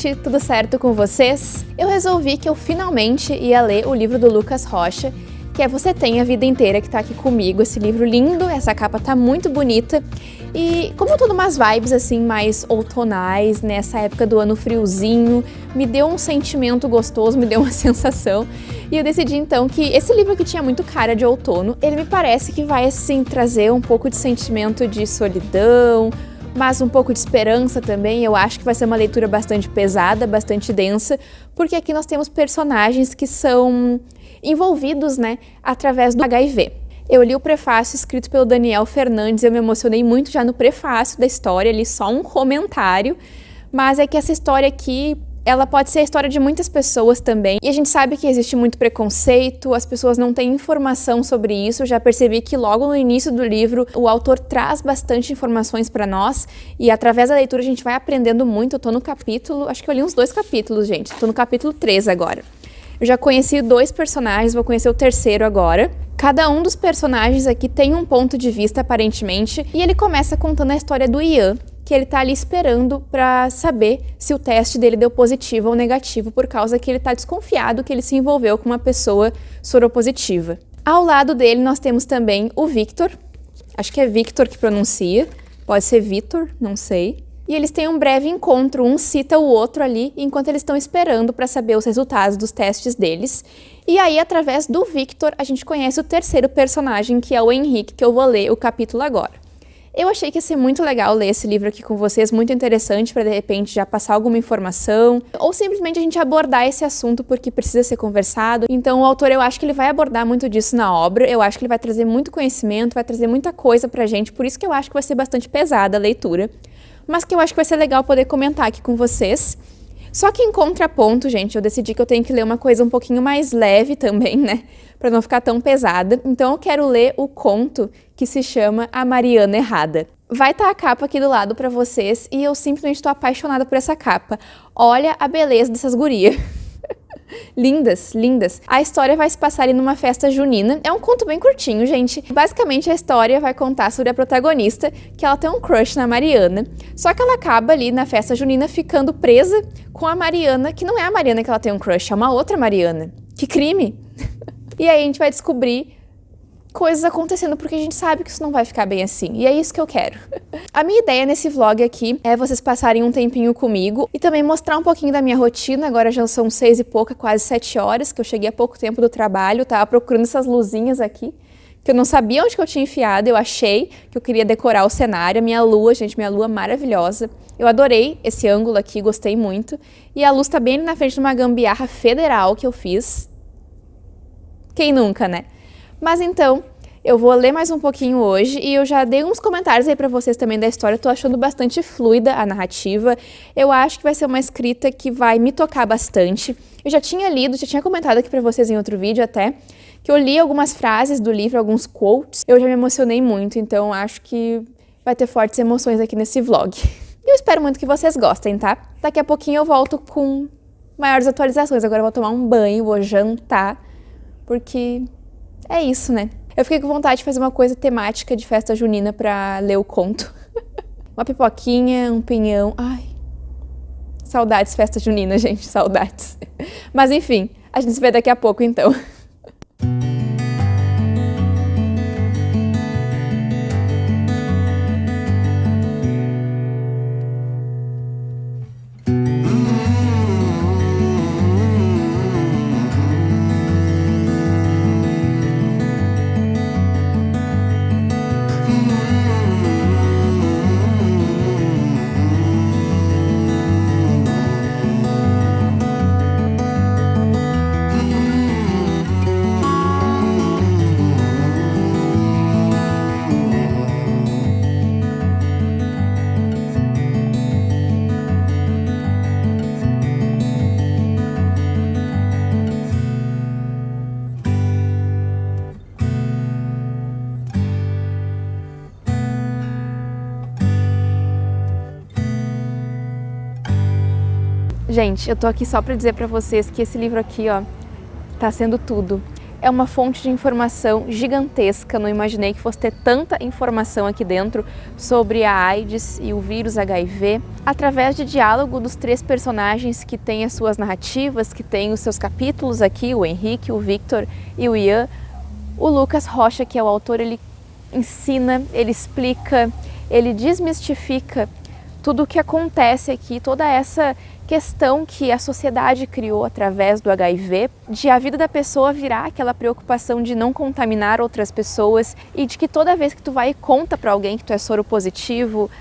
gente, tudo certo com vocês? Eu resolvi que eu finalmente ia ler o livro do Lucas Rocha, que é Você Tem a Vida Inteira, que tá aqui comigo, esse livro lindo, essa capa tá muito bonita. E como eu tô numas vibes assim mais outonais, nessa época do ano friozinho, me deu um sentimento gostoso, me deu uma sensação. E eu decidi então que esse livro que tinha muito cara de outono, ele me parece que vai assim trazer um pouco de sentimento de solidão, mas um pouco de esperança também. Eu acho que vai ser uma leitura bastante pesada, bastante densa, porque aqui nós temos personagens que são envolvidos, né, através do HIV. Eu li o prefácio escrito pelo Daniel Fernandes, eu me emocionei muito já no prefácio da história, li só um comentário, mas é que essa história aqui, ela pode ser a história de muitas pessoas também, e a gente sabe que existe muito preconceito, as pessoas não têm informação sobre isso. Eu já percebi que logo no início do livro o autor traz bastante informações para nós, e através da leitura a gente vai aprendendo muito. Eu tô no capítulo, acho que eu li uns 2 capítulos, gente, tô no capítulo 3 agora. Eu já conheci 2 personagens, vou conhecer o terceiro agora. Cada um dos personagens aqui tem um ponto de vista, aparentemente, e ele começa contando a história do Ian, que ele tá ali esperando para saber se o teste dele deu positivo ou negativo, por causa que ele tá desconfiado que ele se envolveu com uma pessoa soropositiva. Ao lado dele nós temos também o Victor, acho que é Victor que pronuncia, pode ser Vitor, não sei. E eles têm um breve encontro, um cita o outro ali, enquanto eles estão esperando para saber os resultados dos testes deles. E aí, através do Victor, a gente conhece o terceiro personagem, que é o Henrique, que eu vou ler o capítulo agora. Eu achei que ia ser muito legal ler esse livro aqui com vocês, muito interessante para de repente já passar alguma informação, ou simplesmente a gente abordar esse assunto porque precisa ser conversado. Então o autor, eu acho que ele vai abordar muito disso na obra, eu acho que ele vai trazer muito conhecimento, vai trazer muita coisa pra gente, por isso que eu acho que vai ser bastante pesada a leitura, mas que eu acho que vai ser legal poder comentar aqui com vocês. Só que em contraponto, gente, eu decidi que eu tenho que ler uma coisa um pouquinho mais leve também, né? Pra não ficar tão pesada. Então eu quero ler o conto que se chama A Mariana Errada. Vai estar a capa aqui do lado pra vocês e eu simplesmente tô apaixonada por essa capa. Olha a beleza dessas gurias. Lindas, lindas. A história vai se passar ali numa festa junina. É um conto bem curtinho, gente. Basicamente, a história vai contar sobre a protagonista, que ela tem um crush na Mariana. Só que ela acaba ali na festa junina ficando presa com a Mariana, que não é a Mariana que ela tem um crush, é uma outra Mariana. Que crime! E aí a gente vai descobrir coisas acontecendo, porque a gente sabe que isso não vai ficar bem assim. E é isso que eu quero. A minha ideia nesse vlog aqui é vocês passarem um tempinho comigo e também mostrar um pouquinho da minha rotina. Agora já são 6 e pouca, quase 7 horas, que eu cheguei há pouco tempo do trabalho, tava procurando essas luzinhas aqui, que eu não sabia onde que eu tinha enfiado. Eu achei que eu queria decorar o cenário. A minha lua, gente, minha lua maravilhosa. Eu adorei esse ângulo aqui, gostei muito. E a luz tá bem ali na frente de uma gambiarra federal que eu fiz. Quem nunca, né? Mas então, eu vou ler mais um pouquinho hoje e eu já dei uns comentários aí pra vocês também da história. Eu tô achando bastante fluida a narrativa. Eu acho que vai ser uma escrita que vai me tocar bastante. Eu já tinha lido, já tinha comentado aqui pra vocês em outro vídeo até, que eu li algumas frases do livro, alguns quotes. Eu já me emocionei muito, então acho que vai ter fortes emoções aqui nesse vlog. E eu espero muito que vocês gostem, tá? Daqui a pouquinho eu volto com maiores atualizações. Agora eu vou tomar um banho, vou jantar, porque é isso, né? Eu fiquei com vontade de fazer uma coisa temática de festa junina pra ler o conto. Uma pipoquinha, um pinhão. Ai, saudades festa junina, gente, saudades. Mas enfim, a gente se vê daqui a pouco então. Gente, eu tô aqui só pra dizer pra vocês que esse livro aqui, ó, tá sendo tudo. é uma fonte de informação gigantesca. Não imaginei que fosse ter tanta informação aqui dentro sobre a AIDS e o vírus HIV. Através de diálogo dos 3 personagens que têm as suas narrativas, que têm os seus capítulos aqui, o Henrique, o Victor e o Ian, o Lucas Rocha, que é o autor, ele ensina, ele explica, ele desmistifica tudo o que acontece aqui, toda essa questão que a sociedade criou através do HIV, de a vida da pessoa virar aquela preocupação de não contaminar outras pessoas e de que toda vez que tu vai e conta para alguém que tu é soro positivo,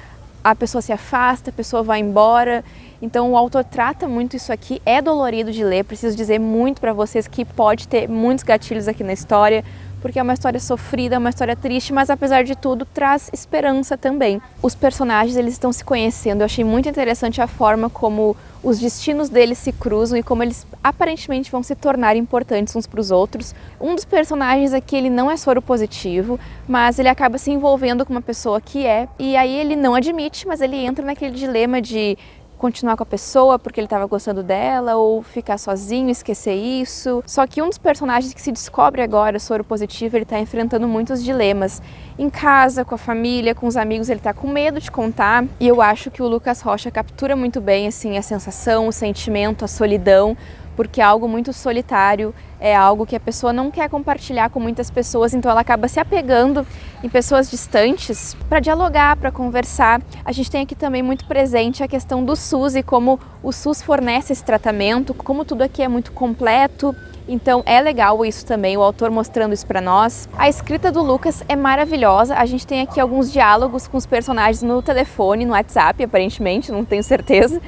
a pessoa se afasta, a pessoa vai embora. Então o autor trata muito isso aqui, é dolorido de ler, preciso dizer muito para vocês que pode ter muitos gatilhos aqui na história, porque é uma história sofrida, é uma história triste, mas apesar de tudo traz esperança também. Os personagens, eles estão se conhecendo, eu achei muito interessante a forma como os destinos deles se cruzam e como eles aparentemente vão se tornar importantes uns para os outros. Um dos personagens aqui, ele não é soro positivo, mas ele acaba se envolvendo com uma pessoa que é, e aí ele não admite, mas ele entra naquele dilema de continuar com a pessoa porque ele estava gostando dela ou ficar sozinho, esquecer isso. Só que um dos personagens que se descobre agora soro positivo, ele está enfrentando muitos dilemas. Em casa, com a família, com os amigos, ele está com medo de contar. E eu acho que o Lucas Rocha captura muito bem assim, a sensação, o sentimento, a solidão, porque é algo muito solitário, é algo que a pessoa não quer compartilhar com muitas pessoas, então ela acaba se apegando em pessoas distantes para dialogar, para conversar. A gente tem aqui também muito presente a questão do SUS e como o SUS fornece esse tratamento, como tudo aqui é muito completo. Então é legal isso também, o autor mostrando isso para nós. A escrita do Lucas é maravilhosa, a gente tem aqui alguns diálogos com os personagens no telefone, no WhatsApp, aparentemente, não tenho certeza.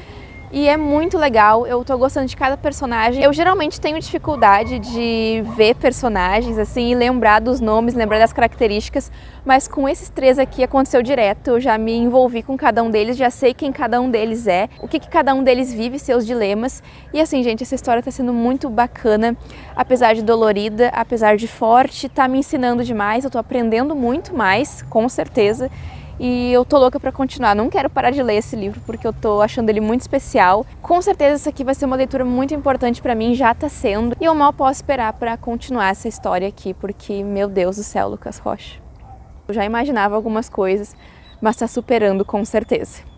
E é muito legal, eu tô gostando de cada personagem. Eu geralmente tenho dificuldade de ver personagens assim e lembrar dos nomes, lembrar das características, mas com esses 3 aqui aconteceu direto, eu já me envolvi com cada um deles, já sei quem cada um deles é, o que cada um deles vive, seus dilemas. E assim, gente, essa história tá sendo muito bacana, apesar de dolorida, apesar de forte, tá me ensinando demais, eu tô aprendendo muito mais, com certeza. E eu tô louca pra continuar, não quero parar de ler esse livro porque eu tô achando ele muito especial. Com certeza essa aqui vai ser uma leitura muito importante pra mim, já tá sendo. E eu mal posso esperar pra continuar essa história aqui, porque, meu Deus do céu, Lucas Rocha. Eu já imaginava algumas coisas, mas tá superando com certeza.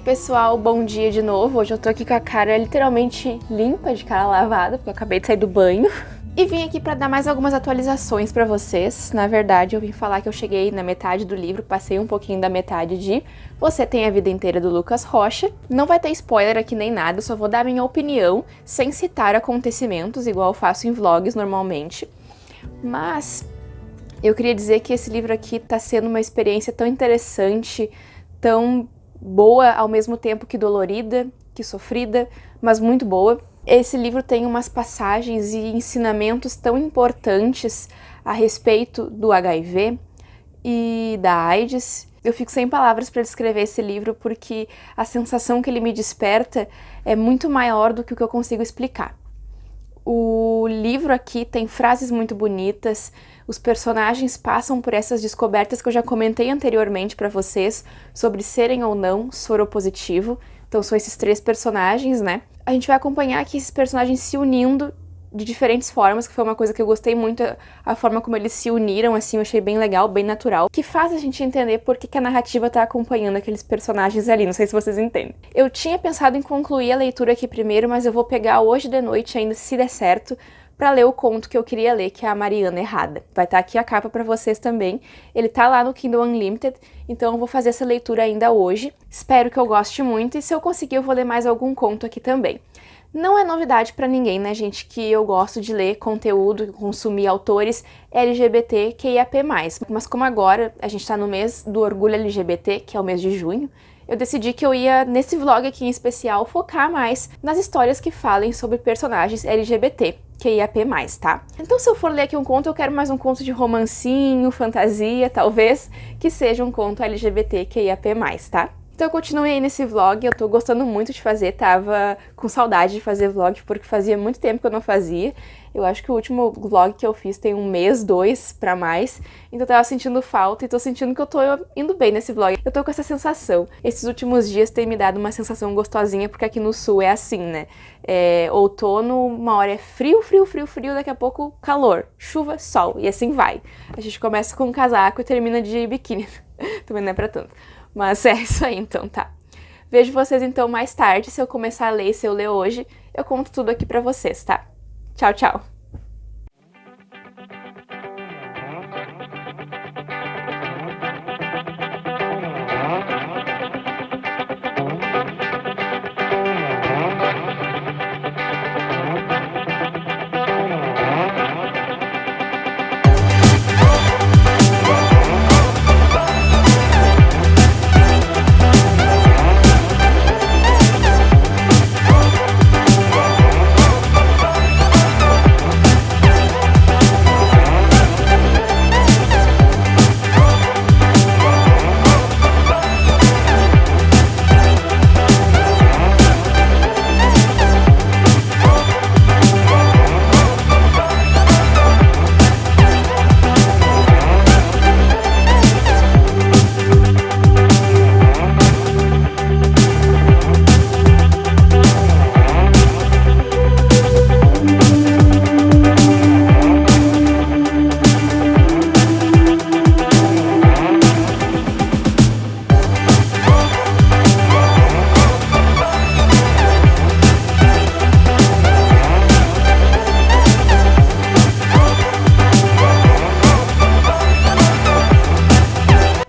Pessoal, bom dia de novo. Hoje eu tô aqui com a cara literalmente limpa, de cara lavada, porque eu acabei de sair do banho. E vim aqui pra dar mais algumas atualizações pra vocês. Na verdade, eu vim falar que eu cheguei na metade do livro, passei um pouquinho da metade de Você Tem a Vida Inteira, do Lucas Rocha. Não vai ter spoiler aqui nem nada, eu só vou dar minha opinião, sem citar acontecimentos, igual eu faço em vlogs normalmente. Mas eu queria dizer que esse livro aqui tá sendo uma experiência tão interessante, tão boa ao mesmo tempo que dolorida, que sofrida, mas muito boa. Esse livro tem umas passagens e ensinamentos tão importantes a respeito do HIV e da AIDS. Eu fico sem palavras para descrever esse livro porque a sensação que ele me desperta é muito maior do que o que eu consigo explicar. O livro aqui tem frases muito bonitas, os personagens passam por essas descobertas que eu já comentei anteriormente para vocês sobre serem ou não soropositivo. Então são esses 3 personagens, né? A gente vai acompanhar aqui esses personagens se unindo de diferentes formas, que foi uma coisa que eu gostei muito, a forma como eles se uniram, assim, eu achei bem legal, bem natural, que faz a gente entender por que a narrativa tá acompanhando aqueles personagens ali, não sei se vocês entendem. Eu tinha pensado em concluir a leitura aqui primeiro, mas eu vou pegar hoje de noite ainda, se der certo, pra ler o conto que eu queria ler, que é A Mariana Errada. Vai estar aqui a capa pra vocês também. Ele tá lá no Kindle Unlimited, então eu vou fazer essa leitura ainda hoje. Espero que eu goste muito e se eu conseguir eu vou ler mais algum conto aqui também. Não é novidade pra ninguém, né, gente, que eu gosto de ler conteúdo, consumir autores LGBTQIAP+. Mas como agora a gente tá no mês do orgulho LGBT, que é o mês de junho, eu decidi que eu ia, nesse vlog aqui em especial, focar mais nas histórias que falem sobre personagens LGBT, QIAP+, tá? Então se eu for ler aqui um conto, eu quero mais um conto de romancinho, fantasia, talvez, que seja um conto LGBT, QIAP+, tá? Então eu continuei aí nesse vlog, eu tô gostando muito de fazer, tava com saudade de fazer vlog, porque fazia muito tempo que eu não fazia. Eu acho que o último vlog que eu fiz tem 1 mês, 2 pra mais, então eu tava sentindo falta e tô sentindo que eu tô indo bem nesse vlog. Eu tô com essa sensação. Esses últimos dias tem me dado uma sensação gostosinha, porque aqui no sul é assim, né? Outono, uma hora é frio, frio, frio, frio, daqui a pouco calor, chuva, sol, e assim vai. A gente começa com um casaco e termina de biquíni. Também não é pra tanto. Mas é isso aí então, tá? Vejo vocês então mais tarde, se eu começar a ler, se eu ler hoje, eu conto tudo aqui pra vocês, tá? Tchau, tchau!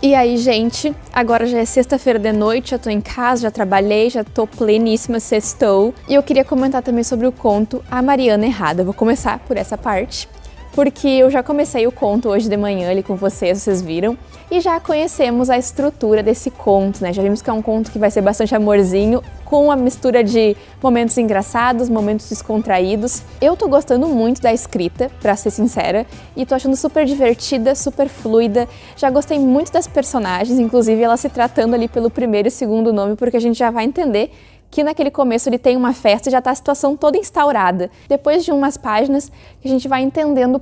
E aí, gente, agora já é sexta-feira de noite, já tô em casa, já trabalhei, já tô pleníssima, sextou. E eu queria comentar também sobre o conto A Mariana Errada. Eu vou começar por essa parte, porque eu já comecei o conto hoje de manhã ali com vocês viram. E já conhecemos a estrutura desse conto, né? Já vimos que é um conto que vai ser bastante amorzinho, com uma mistura de momentos engraçados, momentos descontraídos. Eu tô gostando muito da escrita, pra ser sincera, e tô achando super divertida, super fluida. Já gostei muito das personagens, inclusive ela se tratando ali pelo primeiro e segundo nome, porque a gente já vai entender que naquele começo ele tem uma festa e já tá a situação toda instaurada. Depois de umas páginas, a gente vai entendendo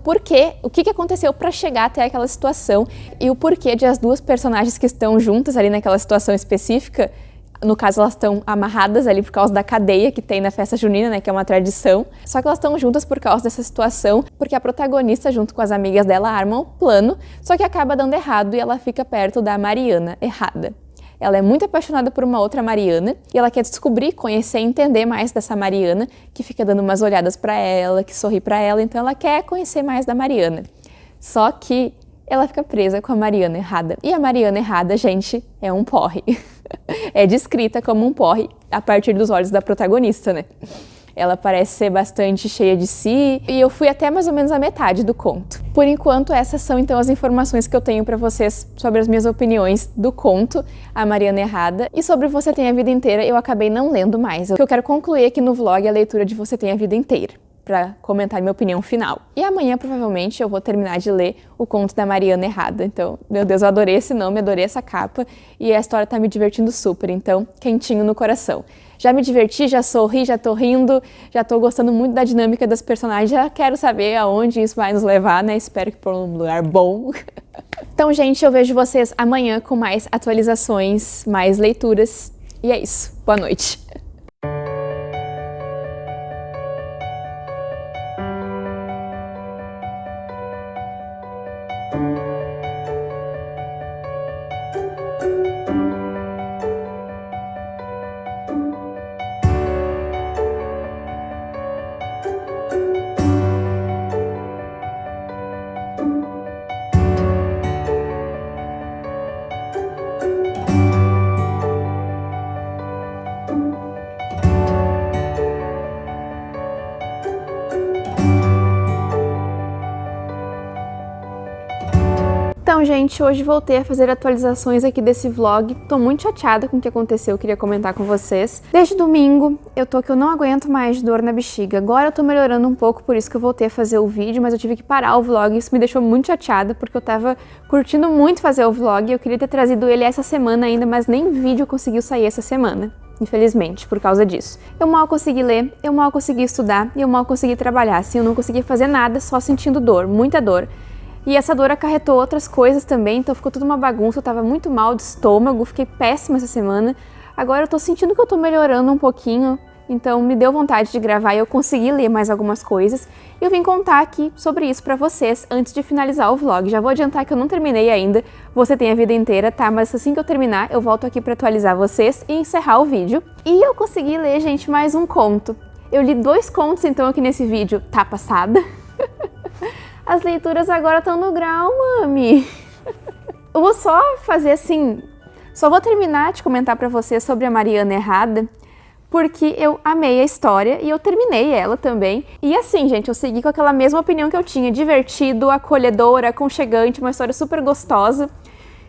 o que aconteceu para chegar até aquela situação e o porquê de as duas personagens que estão juntas ali naquela situação específica, no caso elas estão amarradas ali por causa da cadeia que tem na festa junina, né, que é uma tradição, só que elas estão juntas por causa dessa situação, porque a protagonista junto com as amigas dela armam um plano, só que acaba dando errado e ela fica perto da Mariana Errada. Ela é muito apaixonada por uma outra Mariana e ela quer descobrir, conhecer e entender mais dessa Mariana, que fica dando umas olhadas pra ela, que sorri pra ela, então ela quer conhecer mais da Mariana. Só que ela fica presa com a Mariana Errada. E a Mariana Errada, gente, é um porre. É descrita como um porre a partir dos olhos da protagonista, né? Ela parece ser bastante cheia de si, e eu fui até mais ou menos a metade do conto. Por enquanto, essas são então as informações que eu tenho pra vocês sobre as minhas opiniões do conto A Mariana Errada, e sobre Você Tem a Vida Inteira eu acabei não lendo mais. O que eu quero concluir aqui no vlog é a leitura de Você Tem a Vida Inteira, pra comentar minha opinião final. E amanhã, provavelmente, eu vou terminar de ler o conto da Mariana Errada. Então, meu Deus, eu adorei esse nome, adorei essa capa, e a história tá me divertindo super, então, quentinho no coração. Já me diverti, já sorri, já tô rindo, já tô gostando muito da dinâmica das personagens, já quero saber aonde isso vai nos levar, né? Espero que por um lugar bom. Então, gente, eu vejo vocês amanhã com mais atualizações, mais leituras. E é isso. Boa noite. Então, gente, hoje voltei a fazer atualizações aqui desse vlog. Tô muito chateada com o que aconteceu, eu queria comentar com vocês. Desde domingo, eu tô que eu não aguento mais de dor na bexiga. Agora eu tô melhorando um pouco, por isso que eu voltei a fazer o vídeo, mas eu tive que parar o vlog. Isso me deixou muito chateada, porque eu tava curtindo muito fazer o vlog. Eu queria ter trazido ele essa semana ainda, mas nem vídeo conseguiu sair essa semana. Infelizmente, por causa disso. Eu mal consegui ler, eu mal consegui estudar e eu mal consegui trabalhar. Assim, eu não conseguia fazer nada, só sentindo dor, muita dor. E essa dor acarretou outras coisas também, então ficou tudo uma bagunça. Eu tava muito mal de estômago, fiquei péssima essa semana. Agora eu tô sentindo que eu tô melhorando um pouquinho, então me deu vontade de gravar e eu consegui ler mais algumas coisas. E eu vim contar aqui sobre isso pra vocês antes de finalizar o vlog. Já vou adiantar que eu não terminei ainda, você tem a vida inteira, tá? Mas assim que eu terminar, eu volto aqui pra atualizar vocês e encerrar o vídeo. E eu consegui ler, gente, mais um conto. Eu li 2 contos então aqui nesse vídeo, tá passada? As leituras agora estão no grau, mami. Eu vou só fazer assim, só vou terminar de comentar pra vocês sobre a Mariana Errada, porque eu amei a história e eu terminei ela também. E assim, gente, eu segui com aquela mesma opinião que eu tinha, divertido, acolhedor, aconchegante, uma história super gostosa,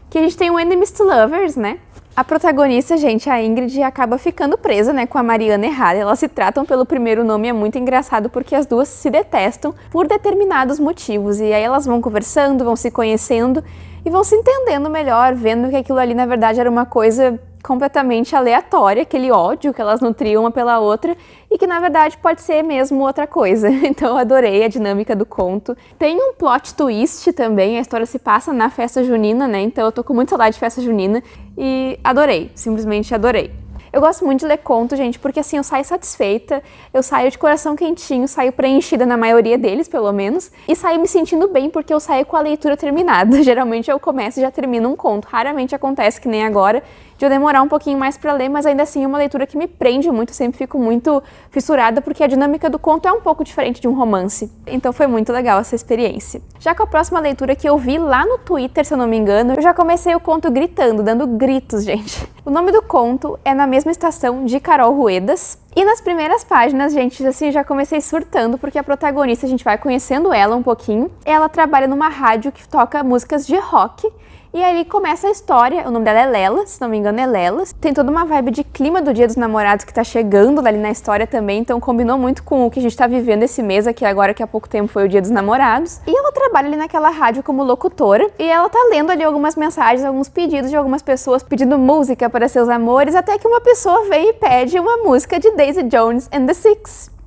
que a gente tem o Enemies to Lovers, né? A protagonista, gente, a Ingrid, acaba ficando presa, né, com a Mariana Errada. Elas se tratam pelo primeiro nome, é muito engraçado porque as duas se detestam por determinados motivos. E aí elas vão conversando, vão se conhecendo e vão se entendendo melhor, vendo que aquilo ali, na verdade, era uma coisa completamente aleatória, aquele ódio que elas nutriam uma pela outra e que, na verdade, pode ser mesmo outra coisa. Então, eu adorei a dinâmica do conto. Tem um plot twist também, a história se passa na festa junina, né? Então, eu tô com muita saudade de festa junina e adorei, simplesmente adorei. Eu gosto muito de ler conto, gente, porque assim, eu saio satisfeita, eu saio de coração quentinho, saio preenchida na maioria deles, pelo menos, e saio me sentindo bem porque eu saio com a leitura terminada. Geralmente eu começo e já termino um conto, raramente acontece que nem agora, de eu demorar um pouquinho mais pra ler, mas ainda assim é uma leitura que me prende muito, sempre fico muito fissurada, porque a dinâmica do conto é um pouco diferente de um romance. Então foi muito legal essa experiência. Já com a próxima leitura que eu vi lá no Twitter, se eu não me engano, eu já comecei o conto gritando, dando gritos, gente. O nome do conto é Na Mesma Estação, de Carol Ruedas. E nas primeiras páginas, gente, assim, já comecei surtando, porque a protagonista, a gente vai conhecendo ela um pouquinho. Ela trabalha numa rádio que toca músicas de rock. E aí começa a história, o nome dela é Lela, se não me engano é Lelas. Tem toda uma vibe de clima do Dia dos Namorados que tá chegando ali na história também, então combinou muito com o que a gente tá vivendo esse mês aqui agora, que há pouco tempo foi o Dia dos Namorados. E ela trabalha ali naquela rádio como locutora, e ela tá lendo ali algumas mensagens, alguns pedidos de algumas pessoas pedindo música para seus amores, até que uma pessoa vem e pede uma música de Daisy Jones and the Six.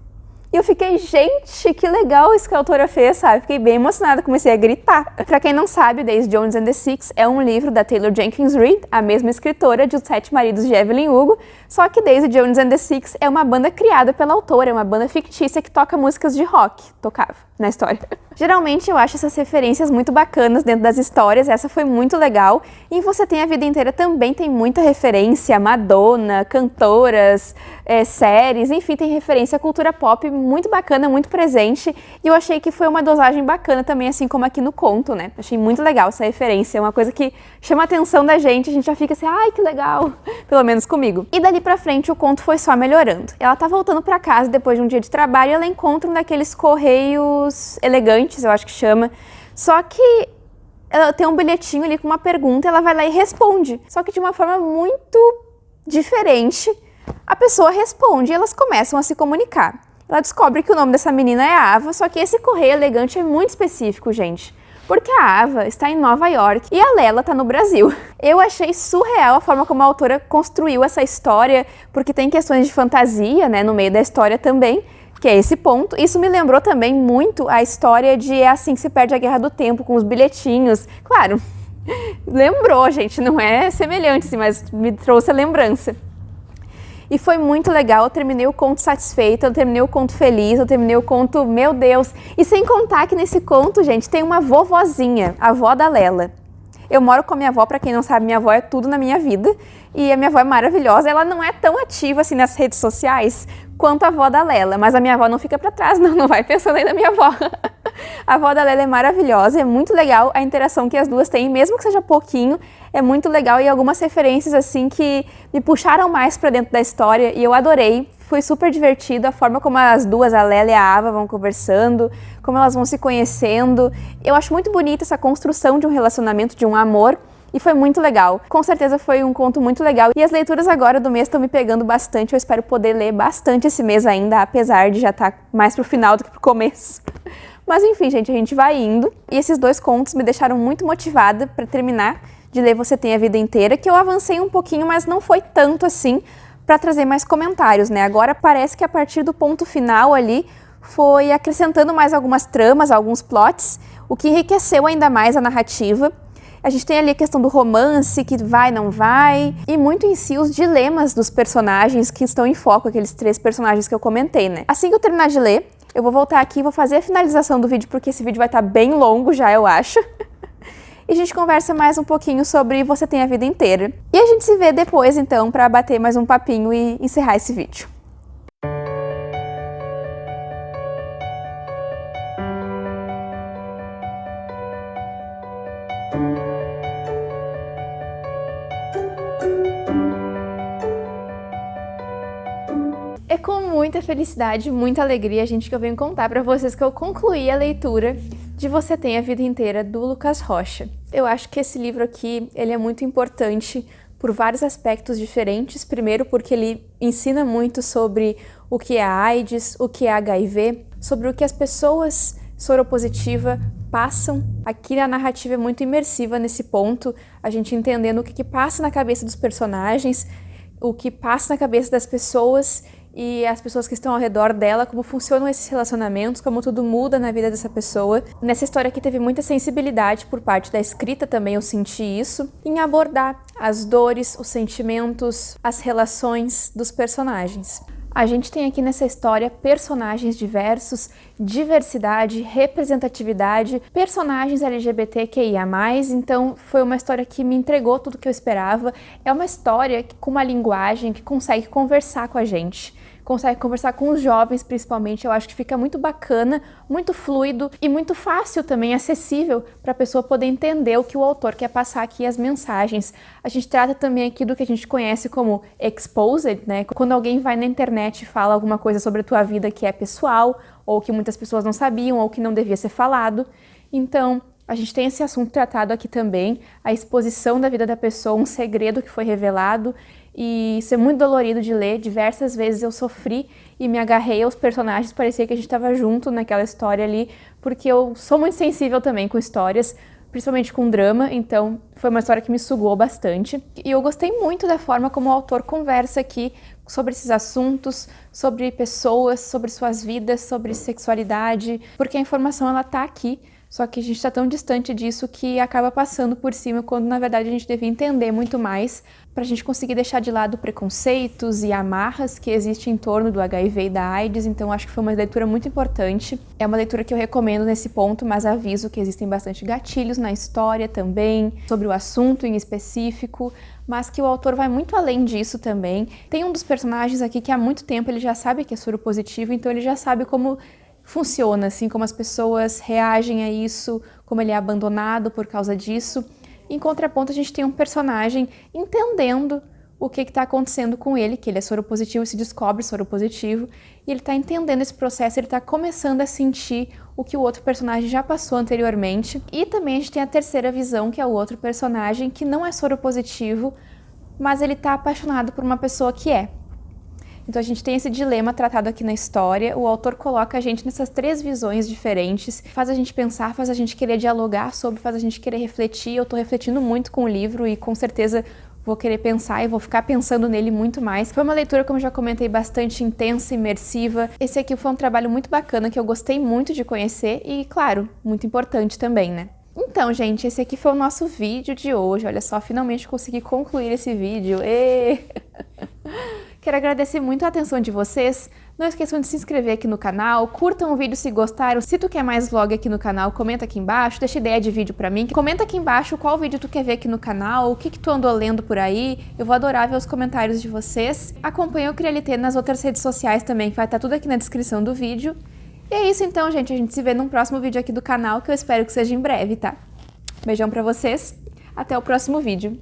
E eu fiquei, gente, que legal isso que a autora fez, sabe? Fiquei bem emocionada, comecei a gritar. Pra quem não sabe, Daisy Jones and the Six é um livro da Taylor Jenkins Reid, a mesma escritora de Os 7 Maridos de Evelyn Hugo, só que Daisy Jones and the Six é uma banda criada pela autora, é uma banda fictícia que toca músicas de rock, tocava na história. Geralmente eu acho essas referências muito bacanas dentro das histórias, essa foi muito legal. E Você Tem a Vida Inteira também tem muita referência, Madonna, cantoras, séries, enfim, tem referência à cultura pop muito bacana, muito presente. E eu achei que foi uma dosagem bacana também, assim como aqui no conto, né? Achei muito legal essa referência, é uma coisa que chama a atenção da gente, a gente já fica assim, ai, que legal, pelo menos comigo. E dali pra frente o conto foi só melhorando. Ela tá voltando pra casa depois de um dia de trabalho e ela encontra um daqueles correios elegantes, eu acho que chama, só que ela tem um bilhetinho ali com uma pergunta, ela vai lá e responde, só que de uma forma muito diferente. A pessoa responde e elas começam a se comunicar. Ela descobre que o nome dessa menina é Ava, só que esse correio elegante é muito específico, gente. Porque a Ava está em Nova York e a Lela está no Brasil. Eu achei surreal a forma como a autora construiu essa história, porque tem questões de fantasia, né, no meio da história também, que é esse ponto. Isso me lembrou também muito a história de É Assim que se Perde a Guerra do Tempo, com os bilhetinhos. Claro, lembrou, gente, não é semelhante, assim, mas me trouxe a lembrança. E foi muito legal, eu terminei o conto satisfeita, eu terminei o conto feliz, eu terminei o conto, meu Deus. E sem contar que nesse conto, gente, tem uma vovozinha, a avó da Lela. Eu moro com a minha avó, pra quem não sabe, minha avó é tudo na minha vida. E a minha avó é maravilhosa, ela não é tão ativa assim nas redes sociais quanto a avó da Lela, mas a minha avó não fica pra trás, não vai pensando aí na minha avó. A avó da Lela é maravilhosa, é muito legal a interação que as duas têm, mesmo que seja pouquinho, é muito legal e algumas referências assim que me puxaram mais pra dentro da história e eu adorei. Foi super divertido a forma como as duas, a Lélia e a Ava, vão conversando, como elas vão se conhecendo. Eu acho muito bonita essa construção de um relacionamento, de um amor, e foi muito legal. Com certeza foi um conto muito legal. E as leituras agora do mês estão me pegando bastante. Eu espero poder ler bastante esse mês ainda, apesar de já estar mais pro final do que pro começo. Mas enfim, gente, a gente vai indo. E esses 2 contos me deixaram muito motivada para terminar de ler Você Tem a Vida Inteira, que eu avancei um pouquinho, mas não foi tanto assim para trazer mais comentários, né? Agora parece que a partir do ponto final ali foi acrescentando mais algumas tramas, alguns plots, o que enriqueceu ainda mais a narrativa. A gente tem ali a questão do romance, que vai, não vai, e muito em si os dilemas dos personagens que estão em foco, aqueles 3 personagens que eu comentei, né? Assim que eu terminar de ler, eu vou voltar aqui e vou fazer a finalização do vídeo, porque esse vídeo vai estar bem longo já, eu acho. E a gente conversa mais um pouquinho sobre Você Tem a Vida Inteira. E a gente se vê depois, então, para bater mais um papinho e encerrar esse vídeo. É com muita felicidade, muita alegria, gente, que eu venho contar para vocês que eu concluí a leitura de Você Tem a Vida Inteira, do Lucas Rocha. Eu acho que esse livro aqui, ele é muito importante por vários aspectos diferentes. Primeiro, porque ele ensina muito sobre o que é a AIDS, o que é HIV, sobre o que as pessoas soropositivas passam. Aqui a narrativa é muito imersiva nesse ponto, a gente entendendo o que passa na cabeça dos personagens, o que passa na cabeça das pessoas e as pessoas que estão ao redor dela, como funcionam esses relacionamentos, como tudo muda na vida dessa pessoa. Nessa história aqui teve muita sensibilidade por parte da escrita também, eu senti isso, em abordar as dores, os sentimentos, as relações dos personagens. A gente tem aqui nessa história personagens diversos, diversidade, representatividade, personagens LGBTQIA+, então foi uma história que me entregou tudo que eu esperava. É uma história com uma linguagem que consegue conversar com a gente, consegue conversar com os jovens principalmente. Eu acho que fica muito bacana, muito fluido e muito fácil também, acessível para a pessoa poder entender o que o autor quer passar aqui, as mensagens. A gente trata também aqui do que a gente conhece como exposed, né? Quando alguém vai na internet e fala alguma coisa sobre a tua vida que é pessoal, ou que muitas pessoas não sabiam, ou que não devia ser falado. Então, a gente tem esse assunto tratado aqui também, a exposição da vida da pessoa, um segredo que foi revelado, e isso é muito dolorido de ler. Diversas vezes eu sofri e me agarrei aos personagens, parecia que a gente estava junto naquela história ali, porque eu sou muito sensível também com histórias, principalmente com drama, então foi uma história que me sugou bastante. E eu gostei muito da forma como o autor conversa aqui sobre esses assuntos, sobre pessoas, sobre suas vidas, sobre sexualidade, porque a informação ela tá aqui, só que a gente está tão distante disso que acaba passando por cima, quando na verdade a gente devia entender muito mais para a gente conseguir deixar de lado preconceitos e amarras que existem em torno do HIV e da AIDS. Então acho que foi uma leitura muito importante. É uma leitura que eu recomendo nesse ponto, mas aviso que existem bastante gatilhos na história também, sobre o assunto em específico, mas que o autor vai muito além disso também. Tem um dos personagens aqui que há muito tempo ele já sabe que é soropositivo, então ele já sabe como funciona, assim, como as pessoas reagem a isso, como ele é abandonado por causa disso. Em contraponto, a gente tem um personagem entendendo o que está acontecendo com ele, que ele é soropositivo e se descobre soropositivo, e ele está entendendo esse processo, ele está começando a sentir o que o outro personagem já passou anteriormente. E também a gente tem a terceira visão, que é o outro personagem que não é soropositivo, mas ele está apaixonado por uma pessoa que é. Então a gente tem esse dilema tratado aqui na história, o autor coloca a gente nessas 3 visões diferentes, faz a gente pensar, faz a gente querer dialogar sobre, faz a gente querer refletir. Eu tô refletindo muito com o livro e com certeza vou querer pensar e vou ficar pensando nele muito mais. Foi uma leitura, como eu já comentei, bastante intensa, imersiva. Esse aqui foi um trabalho muito bacana que eu gostei muito de conhecer e, claro, muito importante também, né? Então, gente, esse aqui foi o nosso vídeo de hoje. Olha só, finalmente consegui concluir esse vídeo. Quero agradecer muito a atenção de vocês. Não esqueçam de se inscrever aqui no canal, curtam o vídeo se gostaram. Se tu quer mais vlog aqui no canal, comenta aqui embaixo, deixa ideia de vídeo pra mim. Comenta aqui embaixo qual vídeo tu quer ver aqui no canal, o que tu andou lendo por aí. Eu vou adorar ver os comentários de vocês. Acompanha o CriaLT nas outras redes sociais também, que vai estar tudo aqui na descrição do vídeo. E é isso então, gente. A gente se vê num próximo vídeo aqui do canal, que eu espero que seja em breve, tá? Beijão pra vocês. Até o próximo vídeo.